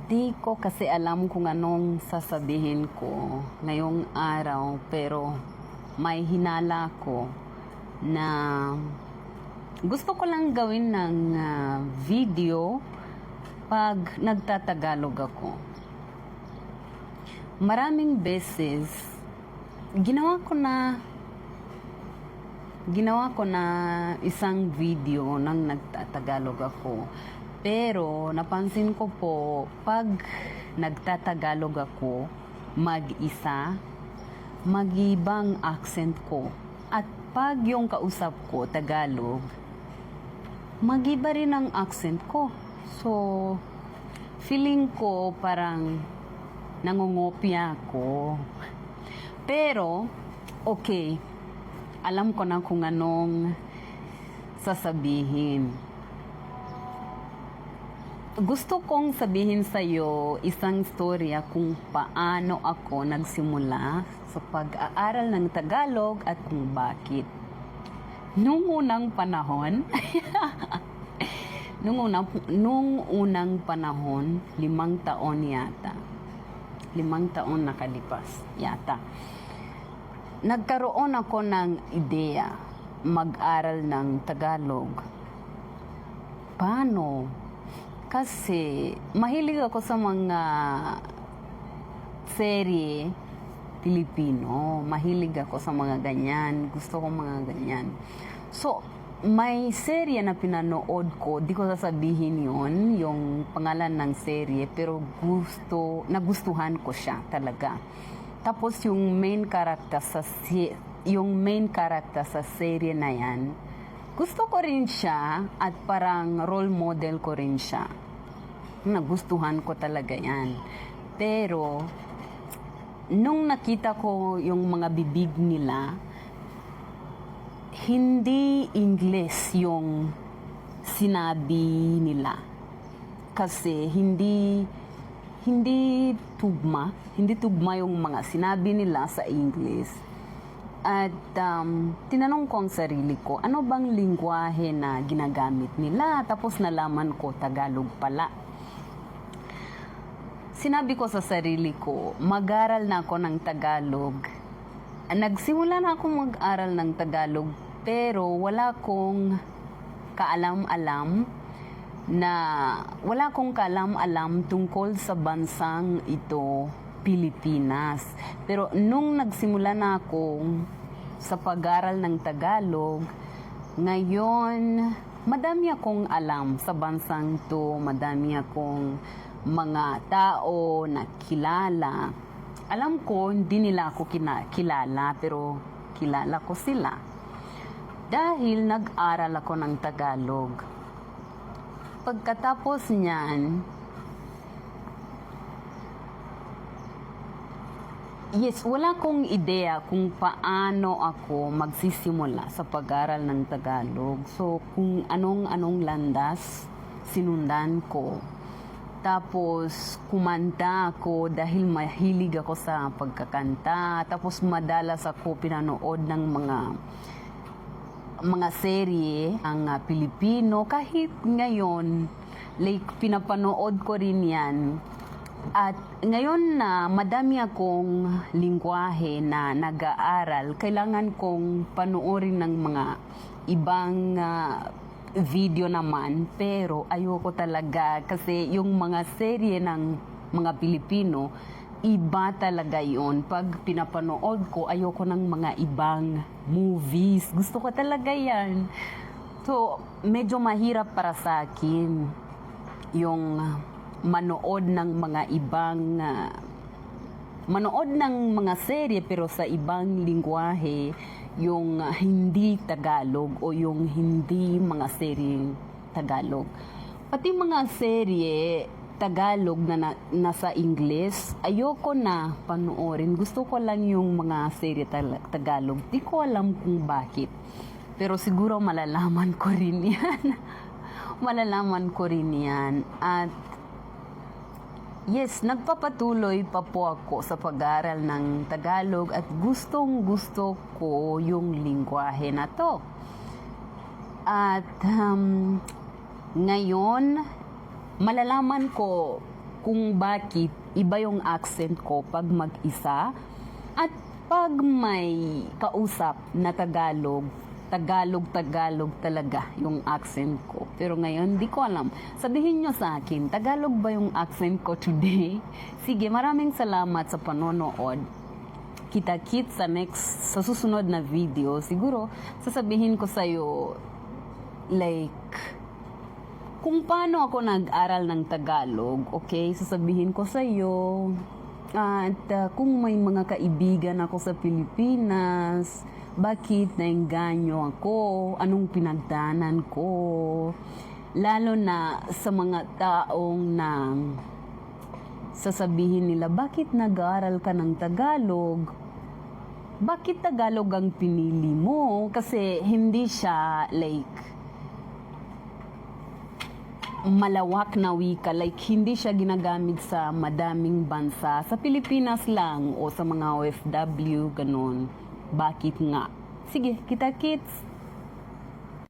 Di ko kasi alam kung anong sasabihin ko ngayong araw, pero may hinala ko na gusto ko lang gawin ng video pag nagtatagalog ako. Maraming beses ginawa ko na isang video nang nagtatagalog ako. Pero napansin ko po, pag nagtatagalog ako mag-isa, mag-ibang accent ko. At pag yung kausap ko Tagalog, mag-iba rin ang accent ko. So, feeling ko parang nangungopia ako. Pero, okay, alam ko na kung anong sasabihin. Gusto kong sabihin sa'yo isang storya kung paano ako nagsimula sa pag-aaral ng Tagalog at kung bakit. Nung unang panahon, nung unang panahon, 5 taon yata. 5 taon nakalipas yata. Nagkaroon ako ng ideya mag-aral ng Tagalog. Paano? Kasi mahilig ako sa mga serye Pilipino. Mahilig ako sa mga ganyan. Gusto ko mga ganyan. So, may serye na pinanood ko. Di ko sasabihin yon yung pangalan ng serye. Pero nagustuhan ko siya talaga. Tapos yung main character sa serye na yan, gusto ko rin siya at parang role model ko rin siya. Nagustuhan ko talaga yan. Pero, nung nakita ko yung mga bibig nila, hindi English yung sinabi nila. Kasi hindi tugma yung mga sinabi nila sa English. At tinanong ko ang sarili ko, ano bang lingwahe na ginagamit nila? Tapos nalaman ko, Tagalog pala. Sinabi ko sa sarili ko, mag-aral na ako ng Tagalog. Nagsimula na akong mag-aral ng Tagalog, pero wala akong kaalam-alam tungkol sa bansang ito, Pilipinas. Pero nung nagsimula na akong sa pag-aral ng Tagalog, ngayon madami akong alam sa bansang to, madami akong mga tao na kilala. Alam ko hindi nila ako kilala, pero kilala ko sila dahil nag-aral ako ng Tagalog. Pagkatapos niyan, wala akong ideya kung paano ako magsisimula sa pag-aral ng Tagalog. So, kung anong landas sinundan ko. Tapos, kumanta ako dahil mahilig ako sa pagkakanta. Tapos, madalas ako pinanood ng mga serye ang Pilipino. Kahit ngayon, pinapanood ko rin yan. At ngayon na madami akong lingwahe na nag-aaral, kailangan kong panoorin ng mga ibang video naman. Pero ayoko talaga kasi yung mga serye ng mga Pilipino, iba talaga yun. Pag pinapanood ko, ayoko ng mga ibang movies. Gusto ko talaga yan. So, medyo mahirap para sa akin yung manood ng mga serye pero sa ibang lingwahe, yung hindi Tagalog o yung hindi mga serye Tagalog. Pati mga serye Tagalog na nasa English, ayoko na panoorin. Gusto ko lang yung mga serye Tagalog. Di ko alam kung bakit. Pero siguro malalaman ko rin yan. At yes, nagpapatuloy pa po ako sa pag-aaral ng Tagalog at gustong-gusto ko yung lingwahe na to. At ngayon, malalaman ko kung bakit iba yung accent ko pag mag-isa at pag may kausap na Tagalog, Tagalog talaga yung accent ko. Pero ngayon, di ko alam. Sabihin nyo sa akin, Tagalog ba yung accent ko today? Sige, maraming salamat sa panonood. Kita-kit sa susunod na video. Siguro, sasabihin ko sa'yo, like, kung paano ako nag-aral ng Tagalog, okay? Sasabihin ko sa'yo. At kung may mga kaibigan ako sa Pilipinas, bakit naengganyo ako, anong pinagdanan ko, lalo na sa mga taong na sasabihin nila, bakit nag-aaral ka ng Tagalog? Bakit Tagalog ang pinili mo? Kasi hindi siya like malawak na wika, like hindi siya ginagamit sa madaming bansa, sa Pilipinas lang o sa mga OFW, ganun. Bakit nga? Sige, kita-kits!